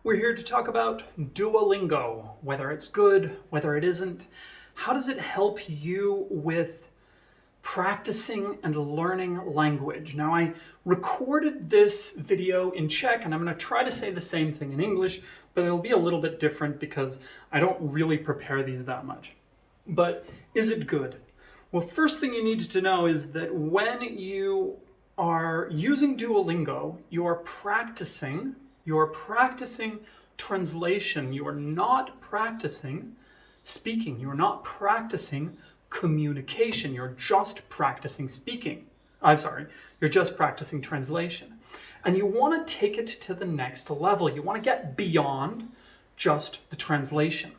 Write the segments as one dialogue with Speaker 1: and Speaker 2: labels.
Speaker 1: We're here to talk about Duolingo, whether it's good, whether it isn't. How does it help you with practicing and learning language? Now, I recorded this video in Czech, and I'm going to try to say the same thing in English, but it'll be a little bit different because I don't really prepare these that much. But is it good? Well, first thing you need to know is that when you are using Duolingo, you're practicing translation. You are not practicing speaking. You are not practicing communication. You're just practicing speaking. You're just practicing translation. And you want to take it to the next level. You want to get beyond just the translation.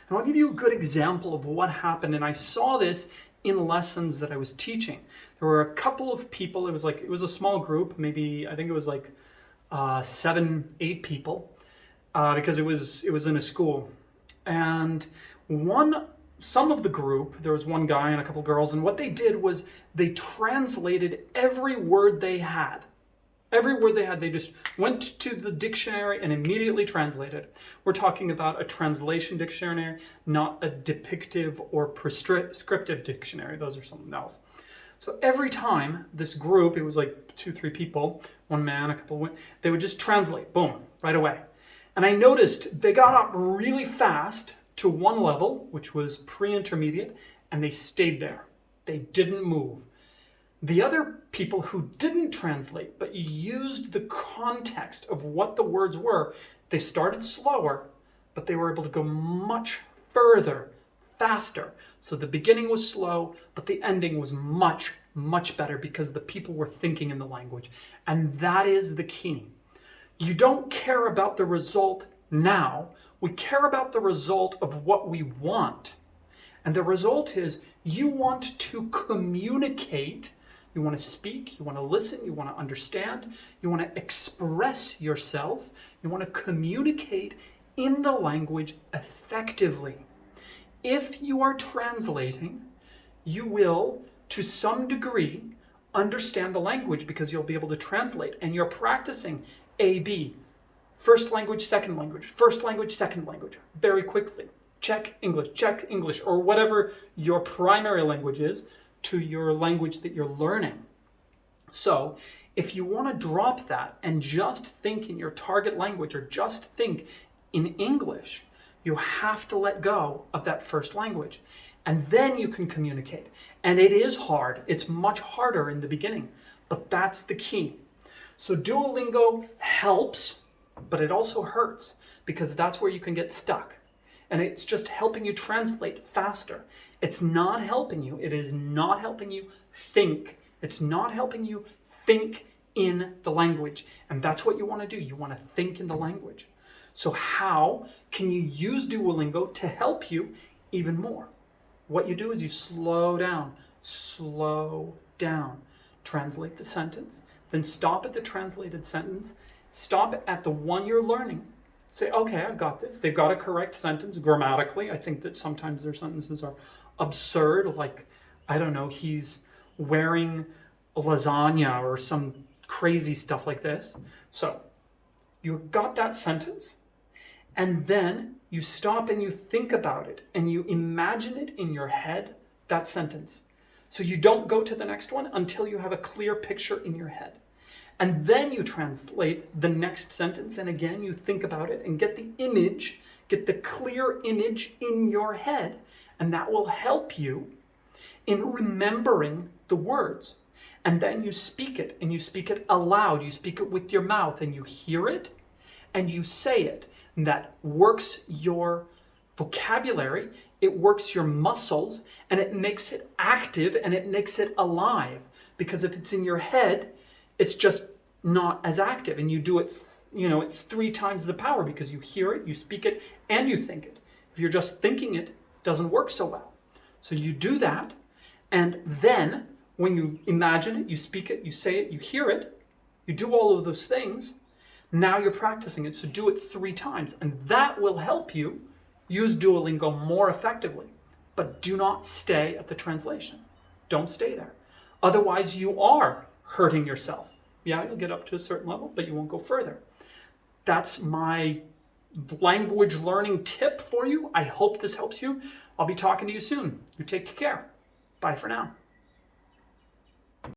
Speaker 1: And I'll give you a good example of what happened, and I saw this in lessons that I was teaching. There were a couple of people. It was a small group, maybe I think it was like 7, 8 people, because it was in a school. And some of the group, there was one guy and a couple girls, and what they did was they translated every word they had. Every word they had, they just went to the dictionary and immediately translated. We're talking about a translation dictionary, not a depictive or prescriptive dictionary. Those are something else. So every time this group, it was like 2, 3 people, one man, a couple women, they would just translate, boom, right away. And I noticed they got up really fast to one level, which was pre-intermediate, and they stayed there. They didn't move. The other people who didn't translate, but used the context of what the words were, they started slower, but they were able to go much further, faster. So the beginning was slow, but the ending was much, much better because the people were thinking in the language. And that is the key. You don't care about the result now. We care about the result of what we want. And the result is you want to communicate. You want to speak, you want to listen, you want to understand, you want to express yourself, you want to communicate in the language effectively. If you are translating, you will, to some degree, understand the language because you'll be able to translate, and you're practicing A, B, first language, second language, very quickly. Czech English, or whatever your primary language is, to your language that you're learning. So if you want to drop that and just think in your target language or just think in English, you have to let go of that first language. And then you can communicate. And it is hard. It's much harder in the beginning, but that's the key. So Duolingo helps, but it also hurts because that's where you can get stuck. And it's just helping you translate faster. It's not helping you. It is not helping you think. It's not helping you think in the language. And that's what you want to do. You want to think in the language. So how can you use Duolingo to help you even more? What you do is you slow down, translate the sentence, then stop at the translated sentence, stop at the one you're learning. Say, okay, I've got this. They've got a correct sentence grammatically. I think that sometimes their sentences are absurd, like, I don't know, he's wearing lasagna or some crazy stuff like this. So you've got that sentence, and then you stop and you think about it, and you imagine it in your head, that sentence. So you don't go to the next one until you have a clear picture in your head. And then you translate the next sentence, and again, you think about it and get the clear image in your head, and that will help you in remembering the words. And then you speak it, and you speak it aloud. You speak it with your mouth, and you hear it, and you say it. And that works your vocabulary, it works your muscles, and it makes it active, and it makes it alive. Because if it's in your head, it's just not as active, and you do it, it's 3 times the power because you hear it, you speak it, and you think it. If you're just thinking it, doesn't work so well. So you do that, and then when you imagine it, you speak it, you say it, you hear it, you do all of those things, now you're practicing it, so do it 3 times, and that will help you use Duolingo more effectively. But do not stay at the translation. Don't stay there. Otherwise, you are hurting yourself. Yeah, you'll get up to a certain level, but you won't go further. That's my language learning tip for you. I hope this helps you. I'll be talking to you soon. You take care. Bye for now.